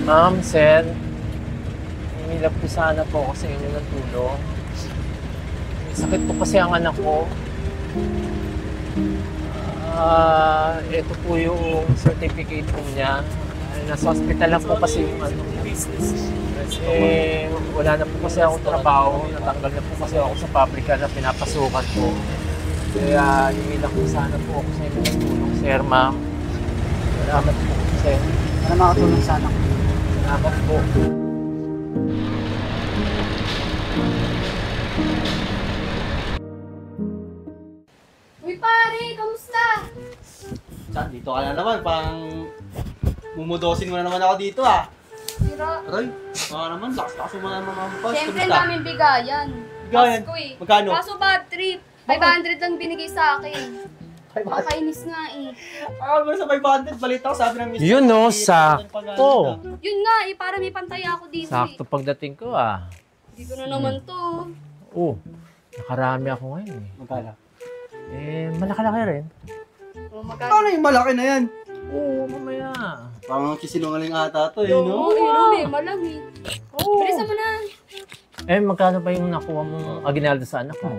Ma'am, sir, hinilap po sana po ako sa inyo ng tulong. May sakit po kasi ang anak ko. Ito po yung certificate po niya. Nasa hospital lang po kasi yung ano. Wala na po kasi akong trabaho. Natanggal na po kasi ako sa pabrika na pinapasukan ko. Kaya hinilap po sana po ako sa inyo ng tulong, sir, ma'am. Salamat po, sir. Para makatulong sana. Salamat po. Uy pare, kamusta? Chan, dito ka na naman. Parang mumudosin mo na naman ako dito ah. Sira. Aray, baka naman. Lakas-lakas mo na naman. Siyempre namin bigayan. Bigayan? Pasko eh. Magkano? Kaso bad trip. 500 lang binigay sa akin. Nakakainis nga eh. Akala mo sa 500, balita ko sabi ng mister. Yun no, sakto. Yun nga eh, para may pantay ako dito Sakto pagdating ko ah. Dito na naman to. Oh, nakarami ako ngayon eh. Magkala? Malaki-laki rin. Oh, magkano? Paano yung malaki na yan? Oo, mamaya. Parang kisinungaling ata to eh, no? Oo, yun eh, malang eh. Oo. Bilisan mo na. Magkano pa yung nakuha mong aginaldo sa anak mo?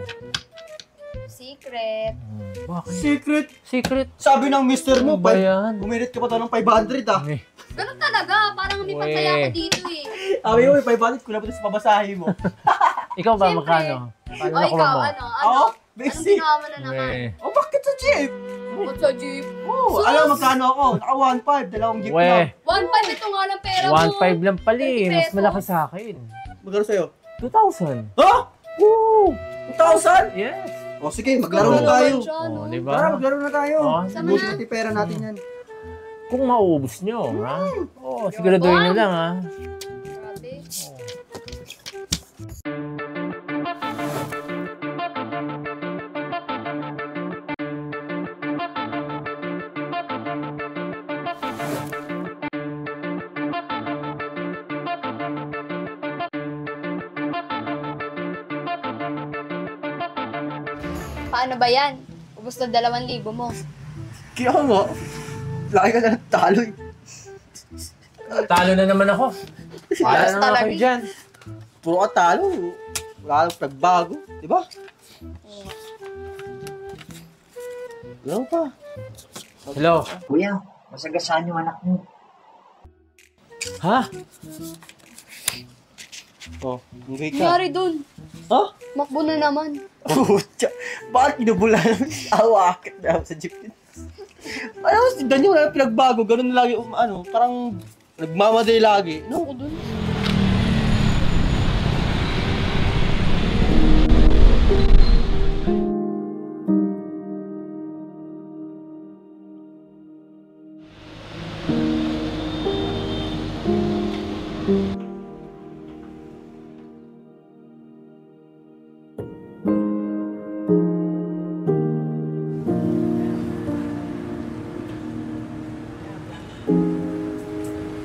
Secret. Bakit? Secret. Secret? Sabi ng mister mo, Ano ba yan? Uminit ka pa daw ng 500 ah. Ganun talaga, parang may pantay ako dito eh. Sabi mo, 500, kulang pa sa pabasahe mo. Ikaw ba, Siyempre. magkano? Paano O nakuha ikaw, mo? ano? Oo, Anong basic. ginawa mo na naman? Oh, bakit sa jeep? Ba't sa jeep? Oh, Sus! alam mo magkano ako? Naka 1.5, dalawang jeep We, lang. 1.5 ito nga lang pera mo. 1.5 lang pala eh. 30 Mas pesos. malaki sa akin. Magkano sa'yo? 2,000. Ha? Woo! 2,000? Yes. O sige, maglaro na tayo. Oh, di Tara, ba? maglaro na tayo. Oh, Sama Buti na. natin pera natin yan. Kung maubos nyo, ha? Oo, siguraduhin nyo lang, ha? Grabe. Paano ba yan? Ubus na 2,000 mo. Kaya mo, laki ka na talo eh. Talo na naman ako. Wala na naman talaga kayo eh. dyan. Puro ka talo. Wala kang nagbago, di ba? Hello pa. Hello? Kuya, masagasaan yung anak mo. Ha? Oh, okay ka. Nangyari dun. Ha? Makbo na naman. Pucha, bakit kinubula namin si Awakit na ako sa jeep? Ano, si Daniel wala pinagbago, ganun lagi, parang nagmamaday lagi. No, ko dun.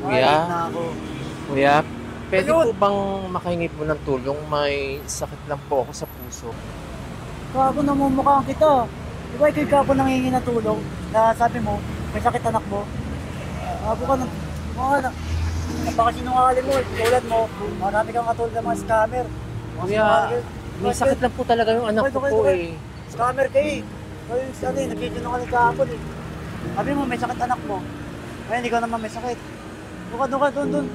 Kuya? Na ako. Kuya, pwede po bang makahingi po ng tulong? May sakit lang po ako sa puso. Kako namumukhaan kita. Di ba ikaw kako nangingi na tulong? Na sabi mo, may sakit anak mo. Ako ka ng mga anak. Napakasinungaling mo. Tulad mo, marami kang katulad ng mga scammer. Mga Kuya, scammer. may sakit lang po talaga yung anak ko po eh. Scammer ka eh. Kaya yung ano eh, nagkikinungaling kahapon eh. Sabi mo, may sakit anak mo. Ngayon, ikaw naman may sakit. Doon ka, doon.